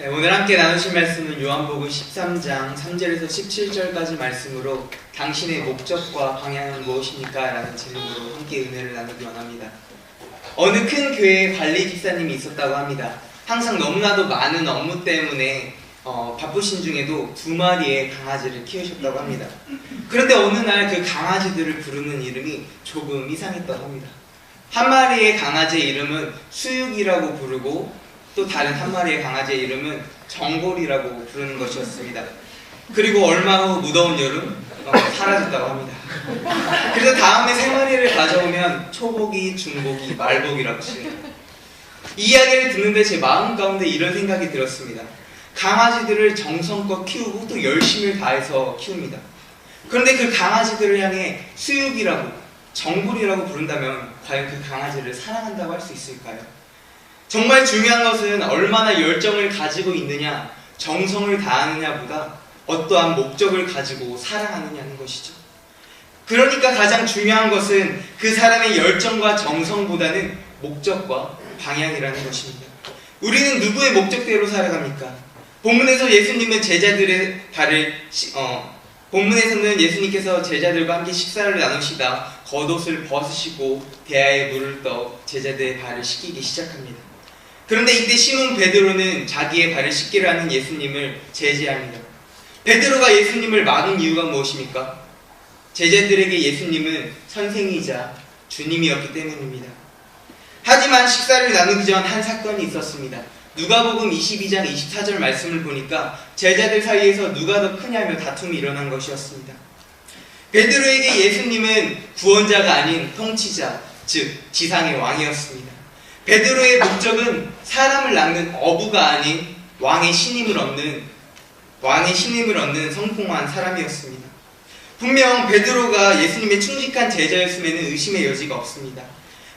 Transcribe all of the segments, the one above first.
네, 오늘 함께 나누실 말씀은 요한복음 13장 3절에서 17절까지 말씀으로 당신의 목적과 방향은 무엇입니까? 라는 제목으로 함께 은혜를 나누기 원합니다. 어느 큰 교회에 관리 집사님이 있었다고 합니다. 항상 너무나도 많은 업무 때문에 바쁘신 중에도 2마리의 강아지를 키우셨다고 합니다. 그런데 어느 날 그 강아지들을 부르는 이름이 조금 이상했다고 합니다. 한 마리의 강아지의 이름은 수육이라고 부르고 또 다른 한 마리의 강아지의 이름은 정골이라고 부르는 것이었습니다. 그리고 얼마 후 무더운 여름 사라졌다고 합니다. 그래서 다음에 3마리를 가져오면 초복이, 중복이, 말복이라고 칩니다. 이 이야기를 듣는데 제 마음 가운데 이런 생각이 들었습니다. 강아지들을 정성껏 키우고 또 열심을 다해서 키웁니다. 그런데 그 강아지들을 향해 수육이라고, 정골이라고 부른다면 과연 그 강아지를 사랑한다고 할 수 있을까요? 정말 중요한 것은 얼마나 열정을 가지고 있느냐, 정성을 다하느냐보다 어떠한 목적을 가지고 사랑하느냐는 것이죠. 그러니까 가장 중요한 것은 그 사람의 열정과 정성보다는 목적과 방향이라는 것입니다. 우리는 누구의 목적대로 살아갑니까? 본문에서 예수님은 본문에서는 예수님께서 제자들과 함께 식사를 나누시다 겉옷을 벗으시고 대야에 물을 떠 제자들의 발을 씻기기 시작합니다. 그런데 이때 시몬 베드로는 자기의 발을 씻기를 하는 예수님을 제지합니다. 베드로가 예수님을 막은 이유가 무엇입니까? 제자들에게 예수님은 선생이자 주님이었기 때문입니다. 하지만 식사를 나누기 전 한 사건이 있었습니다. 누가복음 22장 24절 말씀을 보니까 제자들 사이에서 누가 더 크냐며 다툼이 일어난 것이었습니다. 베드로에게 예수님은 구원자가 아닌 통치자, 즉 지상의 왕이었습니다. 베드로의 목적은 사람을 낳는 어부가 아닌 왕의 신임을 얻는 성공한 사람이었습니다. 분명 베드로가 예수님의 충직한 제자였음에는 의심의 여지가 없습니다.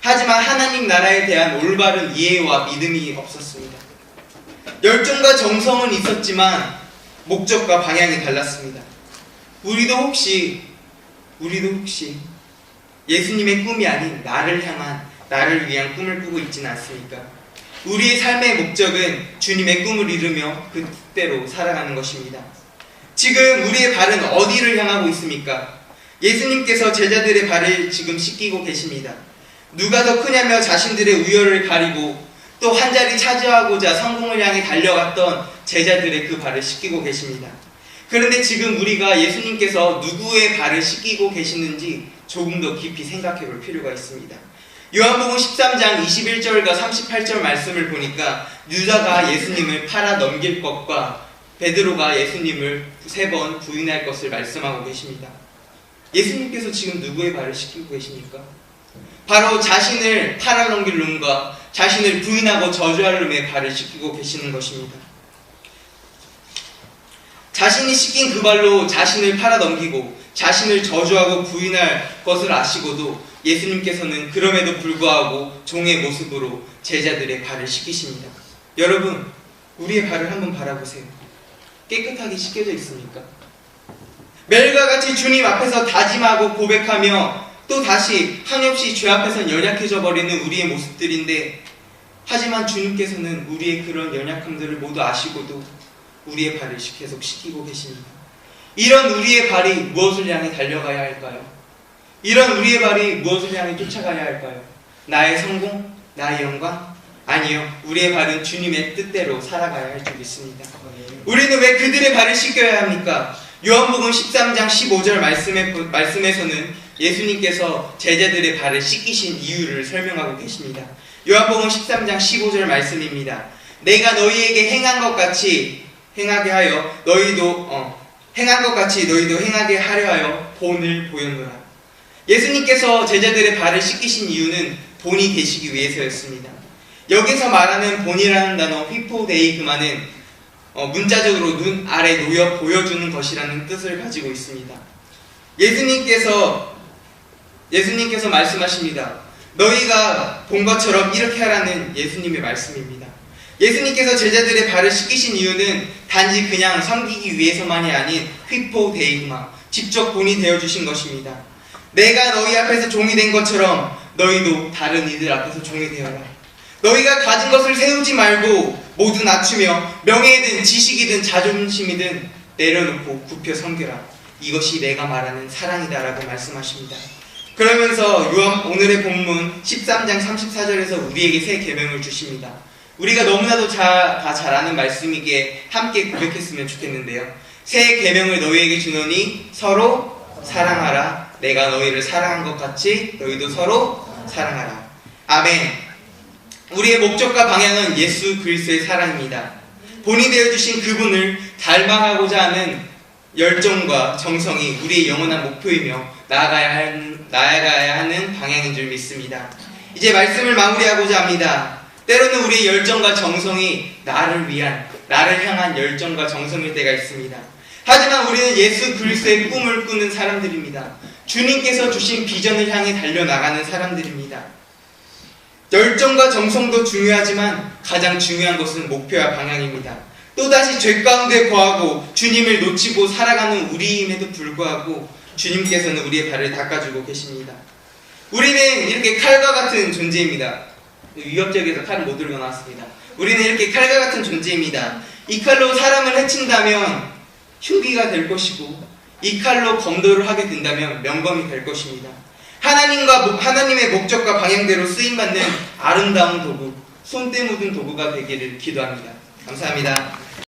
하지만 하나님 나라에 대한 올바른 이해와 믿음이 없었습니다. 열정과 정성은 있었지만 목적과 방향이 달랐습니다. 우리도 혹시 예수님의 꿈이 아닌 나를 위한 꿈을 꾸고 있지는 않습니까? 우리의 삶의 목적은 주님의 꿈을 이루며 그 뜻대로 살아가는 것입니다. 지금 우리의 발은 어디를 향하고 있습니까? 예수님께서 제자들의 발을 지금 씻기고 계십니다. 누가 더 크냐며 자신들의 우열을 가리고 또 한 자리 차지하고자 성공을 향해 달려갔던 제자들의 그 발을 씻기고 계십니다. 그런데 지금 우리가 예수님께서 누구의 발을 씻기고 계시는지 조금 더 깊이 생각해 볼 필요가 있습니다. 요한복음 13장 21절과 38절 말씀을 보니까 유다가 예수님을 팔아 넘길 것과 베드로가 예수님을 3번 부인할 것을 말씀하고 계십니다. 예수님께서 지금 누구의 발을 씻기고 계십니까? 바로 자신을 팔아 넘길 놈과 자신을 부인하고 저주할 놈의 발을 씻기고 계시는 것입니다. 자신이 씻긴 그 발로 자신을 팔아 넘기고 자신을 저주하고 부인할 것을 아시고도 예수님께서는 그럼에도 불구하고 종의 모습으로 제자들의 발을 씻기십니다. 여러분, 우리의 발을 한번 바라보세요. 깨끗하게 씻겨져 있습니까? 매일과 같이 주님 앞에서 다짐하고 고백하며 또 다시 한없이 죄 앞에선 연약해져 버리는 우리의 모습들인데, 하지만 주님께서는 우리의 그런 연약함들을 모두 아시고도 우리의 발을 계속 씻기고 계십니다. 이런 우리의 발이 무엇을 향해 달려가야 할까요? 이런 우리의 발이 무엇을 향해 쫓아가야 할까요? 나의 성공? 나의 영광? 아니요. 우리의 발은 주님의 뜻대로 살아가야 할 줄 믿습니다. 우리는 왜 그들의 발을 씻겨야 합니까? 요한복음 13장 15절 말씀에서는 예수님께서 제자들의 발을 씻기신 이유를 설명하고 계십니다. 요한복음 13장 15절 말씀입니다. 내가 너희에게 행한 것 같이 너희도 행하게 하려 하여 본을 보였노라. 예수님께서 제자들의 발을 씻기신 이유는 본이 되시기 위해서였습니다. 여기서 말하는 본이라는 단어 휘포데이그마는 문자적으로 눈 아래 놓여 보여주는 것이라는 뜻을 가지고 있습니다. 예수님께서 말씀하십니다. 너희가 본 것처럼 이렇게 하라는 예수님의 말씀입니다. 예수님께서 제자들의 발을 씻기신 이유는 단지 그냥 섬기기 위해서만이 아닌 휘포데이그마, 직접 본이 되어주신 것입니다. 내가 너희 앞에서 종이 된 것처럼 너희도 다른 이들 앞에서 종이 되어라. 너희가 가진 것을 세우지 말고 모두 낮추며 명예든 지식이든 자존심이든 내려놓고 굽혀 섬겨라. 이것이 내가 말하는 사랑이다라고 말씀하십니다. 그러면서 오늘의 본문 13장 34절에서 우리에게 새 계명을 주십니다. 우리가 너무나도 다 잘 아는 말씀이기에 함께 고백했으면 좋겠는데요. 새 계명을 너희에게 주노니 서로 사랑하라. 내가 너희를 사랑한 것 같이 너희도 서로 사랑하라. 아멘. 우리의 목적과 방향은 예수 그리스도의 사랑입니다. 본이 되어주신 그분을 닮아가고자 하는 열정과 정성이 우리의 영원한 목표이며 나아가야 하는 방향인 줄 믿습니다. 이제 말씀을 마무리하고자 합니다. 때로는 우리의 열정과 정성이 나를 향한 열정과 정성일 때가 있습니다. 하지만 우리는 예수 그리스도의 꿈을 꾸는 사람들입니다. 주님께서 주신 비전을 향해 달려나가는 사람들입니다. 열정과 정성도 중요하지만 가장 중요한 것은 목표와 방향입니다. 또다시 죄 가운데 거하고 주님을 놓치고 살아가는 우리임에도 불구하고 주님께서는 우리의 발을 닦아주고 계십니다. 우리는 이렇게 칼과 같은 존재입니다. 위협적에서 칼을 못 들고 나왔습니다. 우리는 이렇게 칼과 같은 존재입니다. 이 칼로 사람을 해친다면 흉기가 될 것이고 이 칼로 검도를 하게 된다면 명검이 될 것입니다. 하나님의 목적과 방향대로 쓰임받는 아름다운 도구, 손때 묻은 도구가 되기를 기도합니다. 감사합니다.